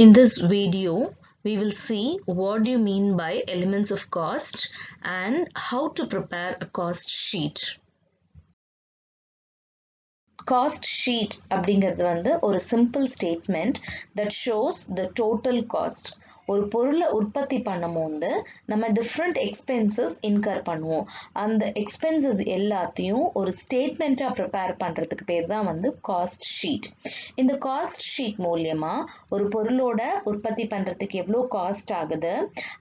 In this video, we will see what do you mean by elements of cost and how to prepare a cost sheet. Cost sheet அப்படிங்கிறது வந்து ஒரு simple statement that shows the total cost. ஒரு பொருளை உற்பத்தி பண்ணும்போது நம்ம different expenses incur பண்ணுவோம். அந்த expenses எல்லாத்தையும் ஒரு statement-ஆ prepare பண்றதுக்கு பேர் தான் வந்து cost sheet. இந்த cost sheet மூலியமா ஒரு பொருளோட உற்பத்தி பண்றதுக்கு எவ்வளவு cost ஆகுது,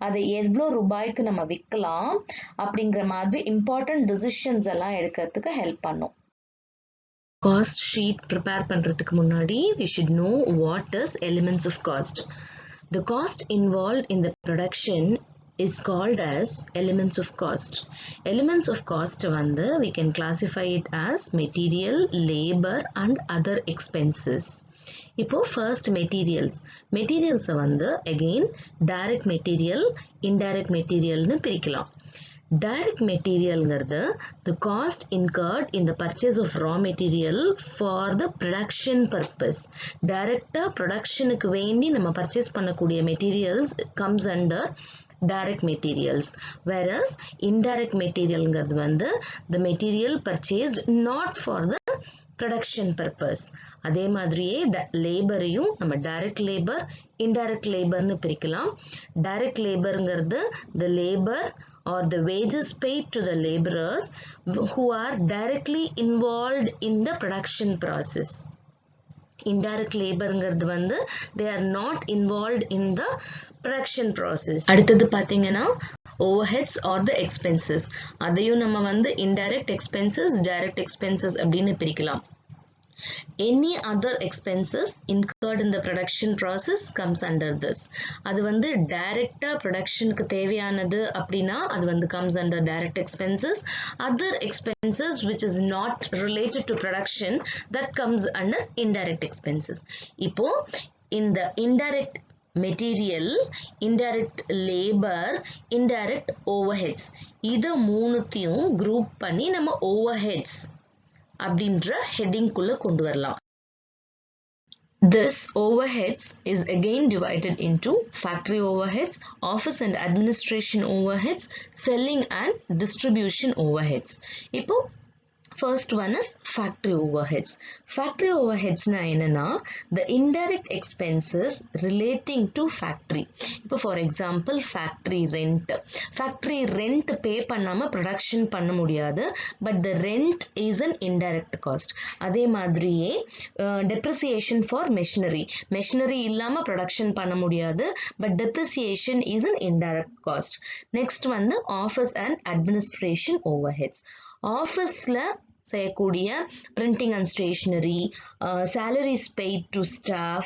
அதை எவ்வளவு ரூபாய்க்கு நம்ம விற்கலாம் அப்படிங்கிற மாதிரி important decisions எல்லாம் எடுக்கிறதுக்கு help பண்ணும். Cost sheet prepare பண்றதுக்கு முன்னாடி we should know what is elements of cost. The cost involved in the production is called as elements of cost. Elements of cost வந்து we can classify it as material, labor and other expenses. இப்போ first materials வந்து again direct material, indirect materialனு பிரிக்கலாம். Direct material the cost incurred in the purchase of raw material for the production purpose. Direct production க்கு வேண்டி நம்ம purchase பண்ணக்கூடிய materials comes under direct materials, whereas indirect material வந்து the material purchased not for the production purpose. அதே மாதிரியே laborையும் நம்ம direct labor, indirect laborனு பிரிக்கலாம். Direct laborங்கிறது the labor or the wages paid to the laborers who are directly involved in the production process. Indirect laborங்கிறது வந்து they are not involved in the production process. அடுத்தது பாத்தீங்கன்னா overheads or the expenses. அதையும் நம்ம வந்து indirect expenses, direct expenses அப்படின்னு பிரிக்கலாம். Any other expenses incurred in the production process comes under this. அது வந்து direct productionக்கு தேவையானது அப்படினா அது வந்து comes under direct expenses. Other expenses which is not related to production that comes under indirect expenses. இப்போ இந்த indirect material, indirect labor, indirect overheads இத மூணுத்தையும் group பண்ணி நம்ம overheads அப்படின்ற heading குள்ள கொண்டு வரலாம். This overheads is again divided into factory overheads, office and administration overheads, selling and distribution overheads. இப்போ first one is factory overheads. Factory overheads na enna the indirect expenses relating to factory. இப்போ for example factory rent. Factory rent pay பண்ணாம production பண்ண முடியாது, but the rent is an indirect cost. அதே மாதிரியே depreciation for machinery. Machinery இல்லாம production பண்ண முடியாது, but depreciation is an indirect cost. Next வந்து office and administration overheads. ஆஃபீஸ்ல செய்யக்கூடிய printing and stationery, salaries paid to staff,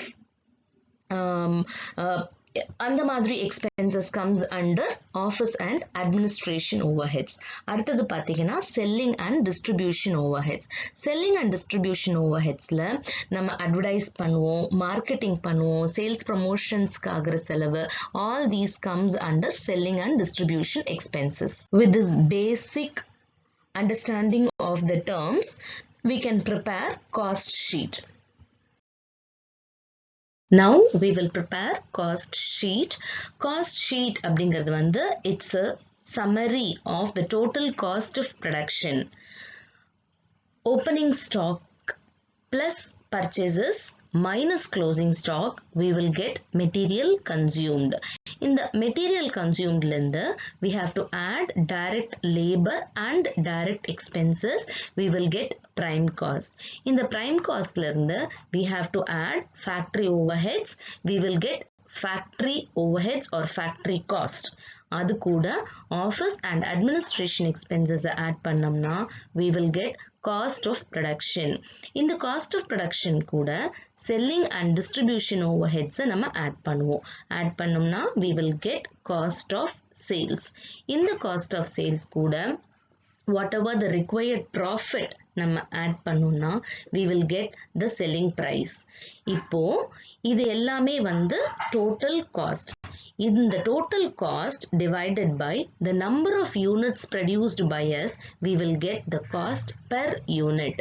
அந்த மாதிரி expenses comes under office and administration overheads. அடுத்தது பாத்தீங்கன்னா selling and distribution overheads. Selling and distribution overheadsல நம்ம advertise பண்ணுவோம், marketing பண்ணுவோம், sales promotionsக்கு ஆகிற செலவு, all these comes under selling and distribution expenses. With this basic understanding of the terms, we can prepare cost sheet. Now we will prepare cost sheet. Cost sheet அப்படிங்கிறது வந்து it's a summary of the total cost of production. Opening stock plus purchases minus closing stock, we will get material consumed. In the material consumed linde, we have to add direct labor and direct expenses. We will get prime cost. In the prime cost linde, we have to add factory overheads. We will get factory overheads or factory cost. அது கூட office and administration expenses add பண்ணோம்னா we will get cost of production. இந்த cost of production கூட selling and distribution overheads நம்ம add பண்ணுவோம். add பண்ணோம்னா we will get cost of sales. இந்த cost of sales கூட whatever the required profit நம்ம add பண்ணோம்னா we will get the selling price. இப்போ இது எல்லாமே வந்து total cost. In the total cost divided by the number of units produced by us, we will get the cost per unit.